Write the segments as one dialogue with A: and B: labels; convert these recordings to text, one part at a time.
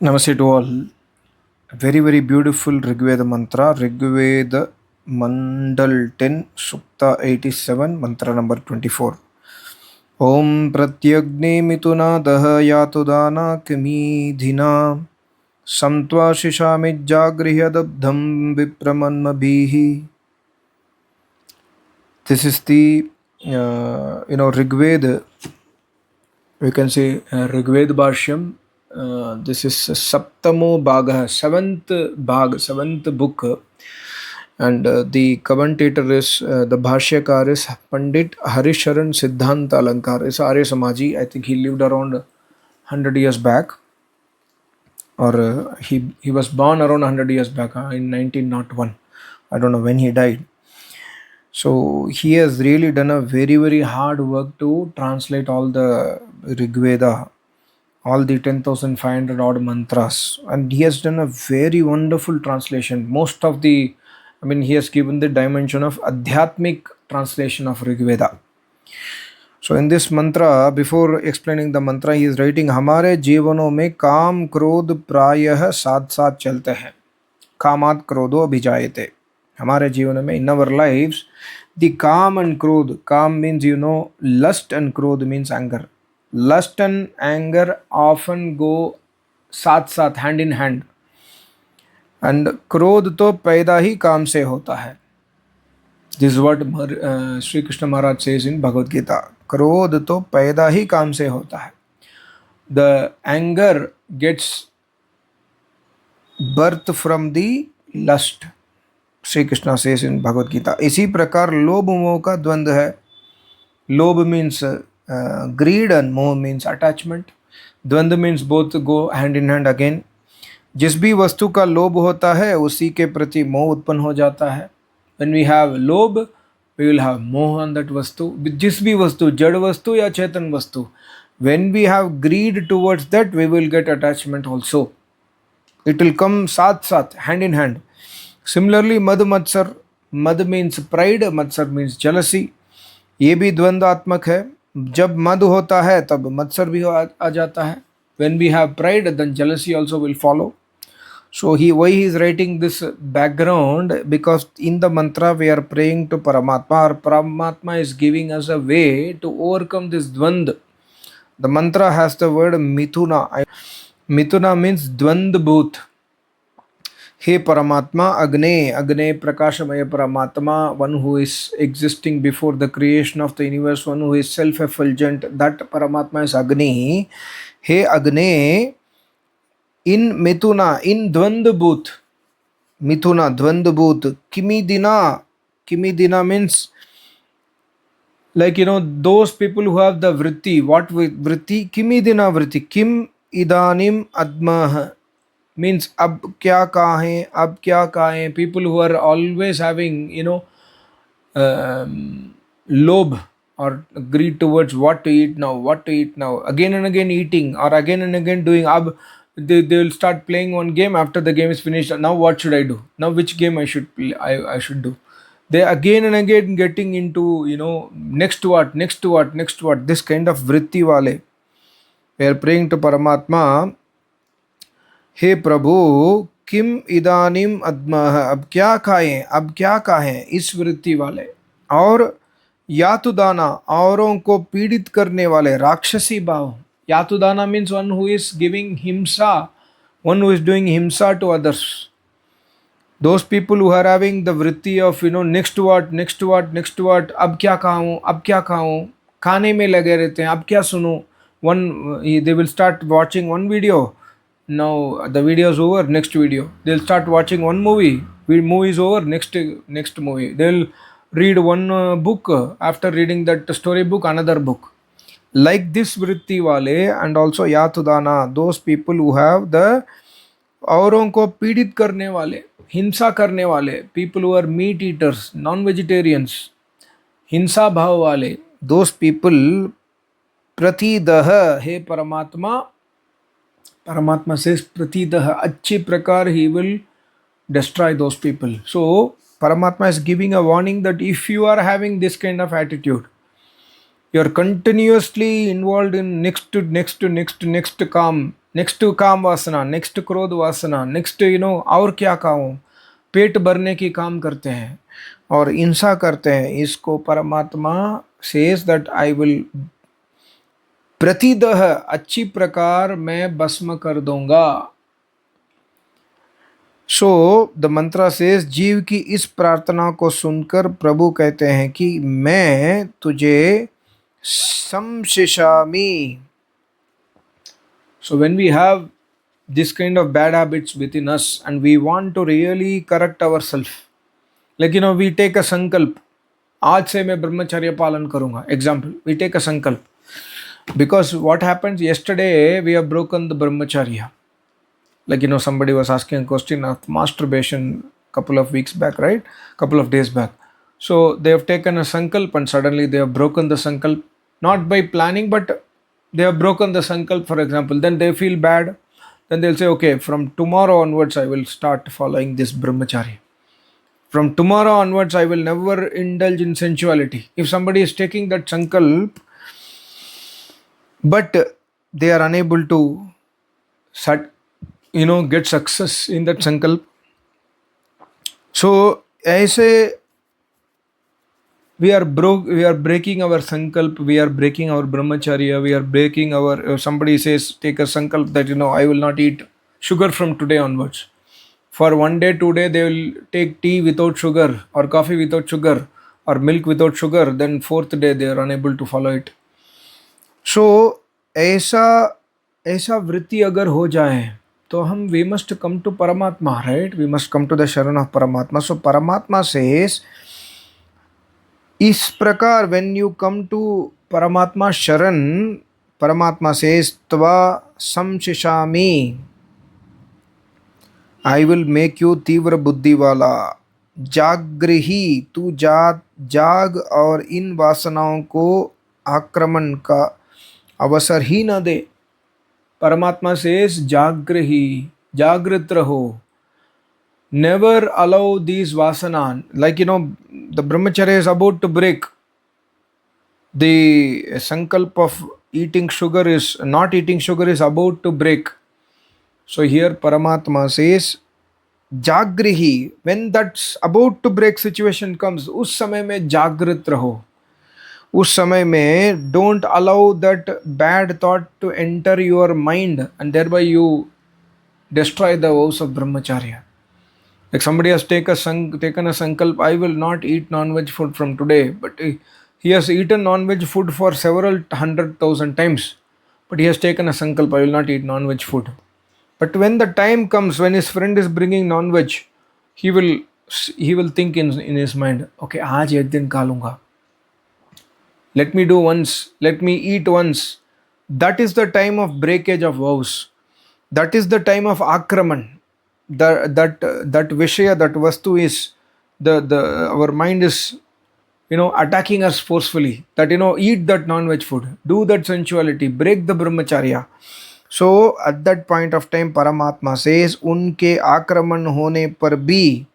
A: Namaste to all. Very, very beautiful Rigveda mantra. Rigveda Mandal 10, Sukta 87, mantra number 24. Om Pratyagni Mituna Daha Yatudana Kimidhina Samtva Shishamijagrihyadabdham Vipramanmabhihi. This is the Rigveda. We can say Rigved Bhashyam. This is Saptamo Bhaga, seventh Bhag, seventh book, and the commentator is the Bhashyakar is Pandit Harisharan Siddhanta Alankar. It's Arya Samaji. I think he lived around 100 years back, or he was born around 100 years back in 1901. I don't know when he died. So he has really done a very, very hard work to translate all the Rigveda, all the 10,500 odd mantras, and he has done a very wonderful translation. He has given the dimension of Adhyatmic translation of Rigveda. So in this mantra, before explaining the mantra, he is writing, हमारे जीवनों में काम क्रोध प्रायः साथ साथ चलते हैं, कामात क्रोधो अभिजायते. हमारे जीवन में, in our lives, the calm and krodh, calm means lust, and krodh means anger. Lust and anger often go साथ साथ, hand in hand, and क्रोध तो पैदा ही काम से होता है. This is what Sri Krishna Maharaj says in Bhagavad Gita. क्रोध तो पैदा ही काम से होता है. The anger gets birth from the lust, Sri Krishna says in Bhagavad Gita. इसी प्रकार लोभ मोह का द्वंद्व है. लोभ means greed and मोह means attachment. द्वंद्व means both go hand in hand again. जिस भी वस्तु का लोभ होता है उसी के प्रति मोह उत्पन्न हो जाता है. When we have लोभ, we will have मोह on that वस्तु. जिस भी वस्तु, जड़ वस्तु या चेतन वस्तु, when we have greed towards that, we will get attachment also. It will come साथ साथ, hand in hand. Similarly, मद मत्सर, मद means pride, मत्सर means jealousy. ये भी द्वंद्वात्मक है. जब मद होता है तब मत्सर भी आ जाता है. When we have pride, then jealousy also will follow. So why he is writing this background? Because in the mantra we are praying to Paramatma, or Paramatma is giving us a way to overcome this dvand. The mantra has the word Mithuna. Mithuna means Dvandbhut. He Paramatma, Agne Prakashamaya Paramatma, one who is existing before the creation of the universe, one who is self-effulgent, that Paramatma is Agni. He Agne, in Mithuna, in Dvandbhut, Mithuna, Dvandbhut, Kimidina means, like, those people who have the vritti. What vritti? Kimidina vritti. Kim idanim admah means ab kya kahe, ab kya kahe. People who are always having, lobh or greed towards what to eat now, again and again eating, or again and again doing. They will start playing one game. After the game is finished, now what should I do? Now which game I should play, I should do. They again and again getting into, next what, this kind of vritti wale. We are praying to Paramatma, हे प्रभु, किम इदानिम अद्मह, अब क्या खाएं, इस वृत्ति वाले. और यातुदाना, औरों को पीड़ित करने वाले, राक्षसी भाव. Yatudana means one who is giving himsa, one who is doing himsa to others. Those people who are having the vritti of, next what, अब क्या खाऊं, खाने में लगे रहते हैं, अब क्या सुनूं. They will start watching one video. Now the video is over, next video. They'll start watching one movie. Movie is over, next movie. They'll read one book. After reading that story book, another book. Like this vritti wale, and also yatudana, those people who have the औरों को पीड़ित करने वाले, हिंसा करने वाले, people who are meat eaters, non-vegetarians, हिंसा भाव वाले, those people, प्रतिदह, हे परमात्मा, Paramatma says pratidah, अच्छी प्रकार he will destroy those people. So Paramatma is giving a warning that if you are having this kind of attitude, you are continuously involved in next to next to next to next to calm, next काम वासना, next क्रोध वासना, next और क्या काम, पेट भरने की काम करते हैं और हिंसा करते हैं। इसको परमात्मा सेज दैट आई विल प्रतिदह, अच्छी प्रकार मैं भस्म कर दूंगा। सो द मंत्रा सेज, जीव की इस प्रार्थना को सुनकर प्रभु कहते हैं कि मैं तुझे समशिशामि। So when we have this kind of bad habits within us and we want to really correct ourselves, like we take a sankalp, आज से मैं ब्रह्मचर्य पालन करूंगा, example, we take a sankalp, because what happens, yesterday we have broken the brahmacharya, like somebody was asking a question of masturbation couple of weeks back, right, couple of days back. So they have taken a sankalp and suddenly they have broken the sankalp, not by planning, but they have broken the sankalp, for example. Then they feel bad, then they'll say, okay, from tomorrow onwards I will start following this brahmacharya, from tomorrow onwards I will never indulge in sensuality. If somebody is taking that sankalp but they are unable to get success in that sankalp, so ऐसे we are breaking our sankalp, we are breaking our brahmacharya, we are breaking our somebody says take a sankalp that I will not eat sugar from today onwards. For 1 day, 2 day, they will take tea without sugar or coffee without sugar or milk without sugar. Then fourth day, they are unable to follow it. So ऐसा ऐसा वृत्ति अगर हो जाए तो हम we must come to Paramatma, right? We must come to the Sharan of Paramatma. So Paramatma says, इस प्रकार when you come to Paramatma Sharan, Paramatma says, Tva samshishami, I will make you तीव्र बुद्धि वाला, जागृही, तू जाग और इन वासनाओं को आक्रमण का अवसर ही न दे। परमात्मा सेज जागृही, जागृत रहो, never allow these vasana, like the brahmacharya is about to break, the sankalp of eating sugar is not eating sugar is about to break. So here Paramatma says जागृही, when that's about to break situation comes, उस समय में जागृत रहो, उस समय में don't allow that bad thought to enter your mind and thereby you destroy the vows of brahmacharya. Like somebody has taken a sankalp, I will not eat non-veg food from today, but he has eaten non-veg food for several 100,000 times, but he has taken a sankalp, I will not eat non-veg food. But when the time comes when his friend is bringing non-veg, he will think in his mind, okay, आज एक दिन खा लूंगा, let me do once, let me eat once. That is the time of breakage of vows. That is the time of akraman. That vishaya, that vastu is the our mind is attacking us forcefully, that eat that non-veg food, do that sensuality, break the brahmacharya. So at that point of time Paramatma says, उनके आक्रमण होने पर भी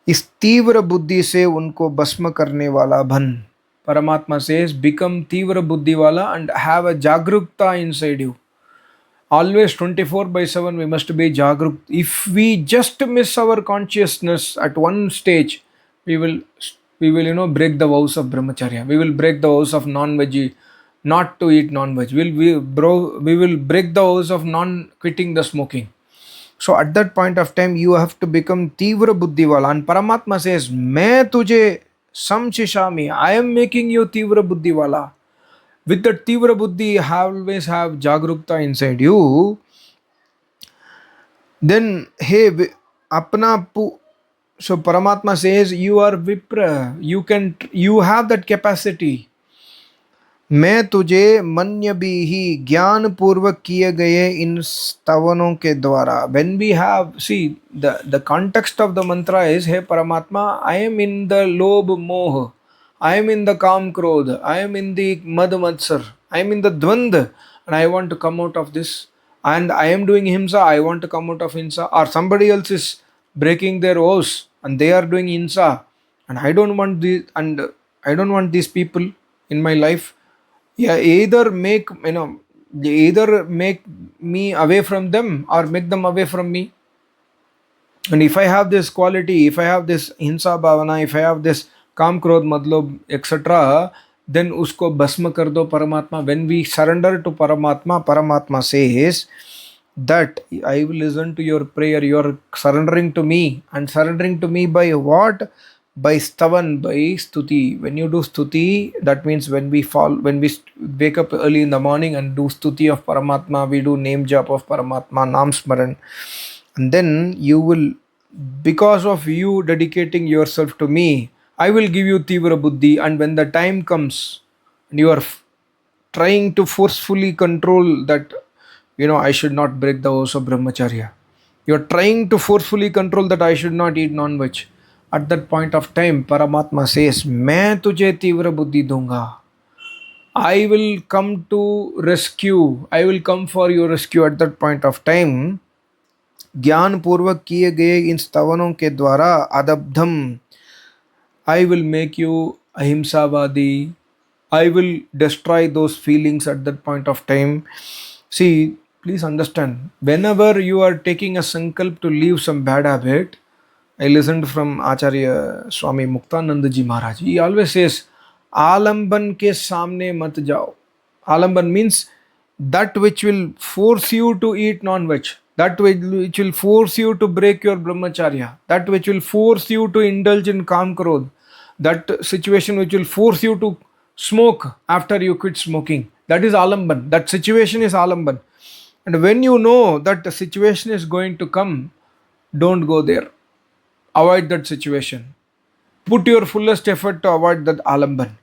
A: इस तीव्र बुद्धि से उनको भस्म करने वाला बन। Paramatma says, become तीव्र बुद्धि वाला and have a jagrukta inside you. Always 24/7 we must be jagruk. If we just miss our consciousness at one stage, we will break the vows of brahmacharya, we will break the vows of non-veg, not to eat non-veg, we will break the vows of non quitting the smoking. So at that point of time you have to become तीव्र बुद्धि वाला, and Paramatma says, मैं तुझे समशिशामि, I am making you तीव्र बुद्धि वाला. With that तीव्र बुद्धि, always have jagrukta inside you. Then hey, अपना so Paramatma says, you are Vipra, you have that capacity. मैं तुझे मन्य भी ही ज्ञान पूर्वक किए गए इन स्तवनों के द्वारा. When we have, see, the context of the mantra is, hey Paramatma, I am in the lobh moh, I am in the kam krodh, I am in the mad matsar, I am in the dvand, and I want to come out of this, and I am doing himsa, I want to come out of himsa. Or somebody else is breaking their vows and they are doing hinsa, and I don't want these people in my life. Yeah, either make They either make me away from them or make them away from me. And if I have this quality, if I have this hinsa bhavana, if I have this काम क्रोध मतलब etc., then usko bhasma kar do Paramatma. When we surrender to Paramatma, Paramatma says that I will listen to your prayer. You are surrendering to me, and surrendering to me by what? By stavan, by stuti. When you do stuti, that means when we wake up early in the morning and do stuti of Paramatma, we do name jap of Paramatma, Nam Smaran, and then you will, because of you dedicating yourself to me, I will give you Tivra Buddhi. And when the time comes and you are trying to forcefully control that, I should not break the vows of Brahmacharya. You are trying to forcefully control that I should not eat non-veg. At that point of time, Paramatma says, मैं तुझे तीव्र बुद्धि दूंगा. I will come to rescue. I will come for your rescue at that point of time. ज्ञान पूर्वक किए गए इन स्तवनों के द्वारा अदब्धम, I will make you ahimsavadi. I will destroy those feelings at that point of time. See, please understand, whenever you are taking a sankalp to leave some bad habit, I listened from Acharya Swami Muktananda Ji Maharaj. He always says, Alamban ke samne mat jao. Alamban means that which will force you to eat non-veg, that which will force you to break your brahmacharya, that which will force you to indulge in kam krodh, that situation which will force you to smoke after you quit smoking. That is alamban. That situation is alamban. And when you know that the situation is going to come, don't go there. Avoid that situation. Put your fullest effort to avoid that alamban.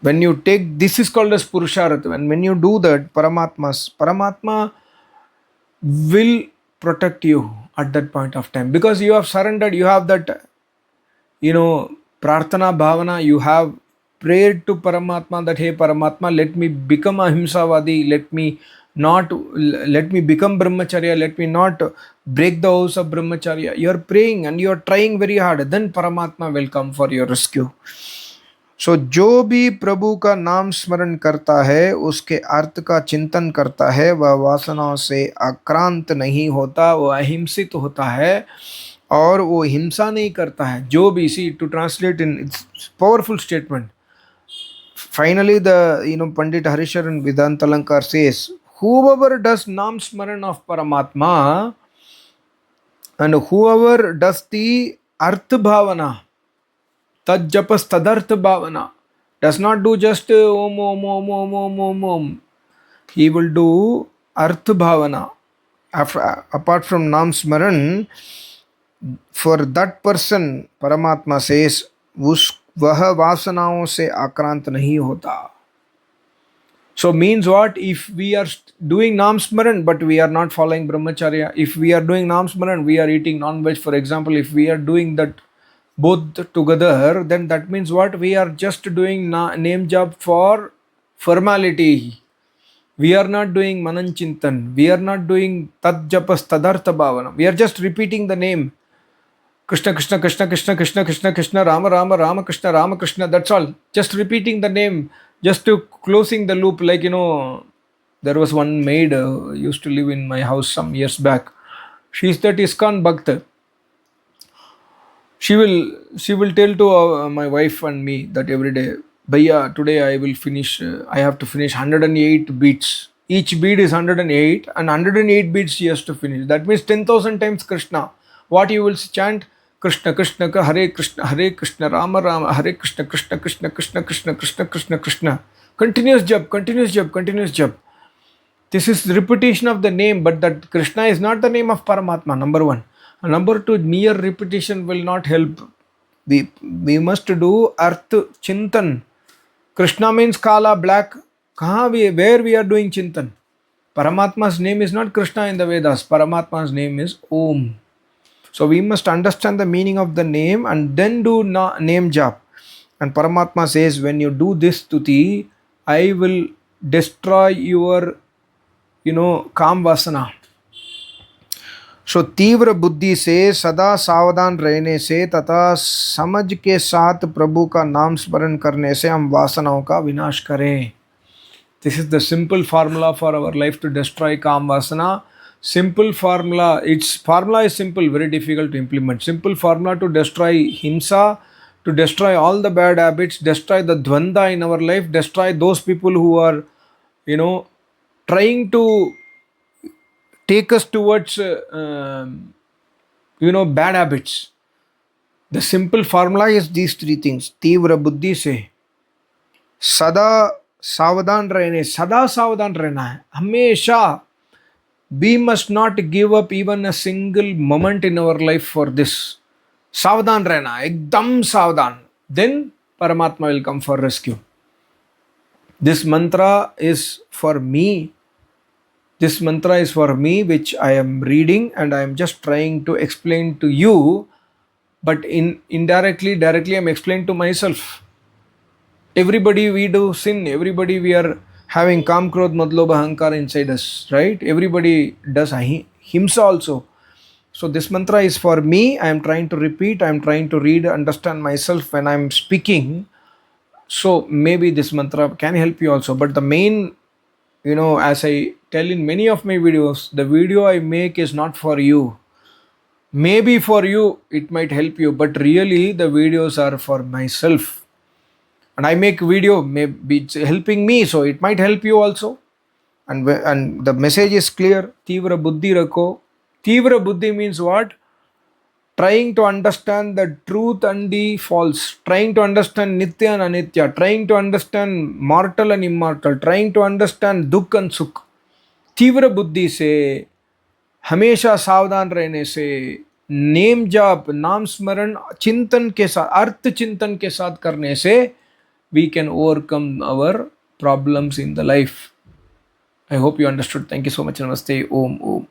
A: When you take, this is called as purushartha. And when you do that, Paramatma will protect you at that point of time, because you have surrendered. You have that, prarthana bhavana. You have prayed to Paramatma that, hey Paramatma, let me become ahimsavadi, let me become brahmacharya, let me not break the vows of brahmacharya. You are praying and you are trying very hard, then Paramatma will come for your rescue. सो जो भी प्रभु का नाम स्मरण करता है, उसके अर्थ का चिंतन करता है, वह वासनाओं से आक्रांत नहीं होता, वह अहिंसित होता है और वो हिंसा नहीं करता है. जो भी, सी to translate in powerful statement. Finally, the Pandit Harisharan Vedanta Alankar says, whoever does Nam Smaran of Paramatma and whoever does the Artha Bhavana, Tad Japas Tadartha Bhavana, does not do just Om Om Om Om Om Om Om. He will do Artha Bhavana. Apart from Nam Smaran, for that person, Paramatma says, वह वासनाओं से आक्रांत नहीं होता. So means what? If we are doing Nam Smaran but we are not following Brahmacharya, if we are doing Nam Smaran, we are eating non-veg, for example, if we are doing that both together, then that means what? We are just doing name jap for formality. We are not doing Manan Chintan. We are not doing Tad Japas Tadartha Bhavana. We are just repeating the name. Krishna Krishna Krishna Krishna Krishna Krishna Krishna Rama Rama Rama Krishna Rama Krishna. That's all. Just repeating the name, just to closing the loop. Like, there was one maid used to live in my house some years back. She is that ISKCON Bhakt. She will tell to my wife and me that every day, Bhaiya, today I have to finish 108 beats. Each bead is 108 and 108 beats she has to finish. That means 10,000 times Krishna. What you will chant? Krishna Krishna Hare Krishna Rama Rama Hare Krishna Krishna Krishna Krishna Krishna Krishna Krishna Krishna. Continuous jab, continuous jab, continuous jab. This is repetition of the name, but that Krishna is not the name of Paramatma, number one. And number two, mere repetition will not help. We must do Arth Chintan. Krishna means Kala, black. Where we are doing Chintan? Paramatma's name is not Krishna in the Vedas. Paramatma's name is Om. So we must understand the meaning of the name and then do name jap. And Paramatma says, when you do this stuti, I will destroy your, काम वासना. सो तीव्र बुद्धि से सदा सावधान रहने से तथा समझ के साथ प्रभु का नाम स्मरण करने से हम वासनाओं का विनाश करें. This is the simple formula for our life to destroy Kam Vasana. Simple formula. Its formula is simple, very difficult to implement. Simple formula to destroy Himsa, to destroy all the bad habits, destroy the Dvanda in our life, destroy those people who are, trying to take us towards, bad habits. The simple formula is these three things. तीव्र बुद्धि से सदा सावधान रहना है हमेशा. We must not give up even a single moment in our life for this. सावधान रहना, एकदम सावधान. Then Paramatma will come for rescue. This mantra is for me. This mantra is for me, which I am reading and I am just trying to explain to you. But directly I'm explaining to myself. Everybody we do sin. Everybody we are having Kam, Krodh, Madh, Lobha, Ahankara inside us, right? Everybody does Himsa also. So this mantra is for me. I am trying to repeat. I am trying to read, understand myself when I am speaking. So maybe this mantra can help you also. But the main, as I tell in many of my videos, the video I make is not for you. Maybe for you it might help you, but really the videos are for myself. And I make video, maybe it's helping me, so it might help you also. And the message is clear. Tivra buddhi rakho. Tivra buddhi means what? Trying to understand the truth and the false, trying to understand nitya and anitya, trying to understand mortal and immortal, trying to understand dukh and sukh. तीव्र बुद्धि से, हमेशा सावधान रहने से, name जाप, नाम स्मरण चिंतन के साथ, अर्थ चिंतन के साथ करने से we can overcome our problems in the life. I hope you understood. Thank you so much. Namaste. Om.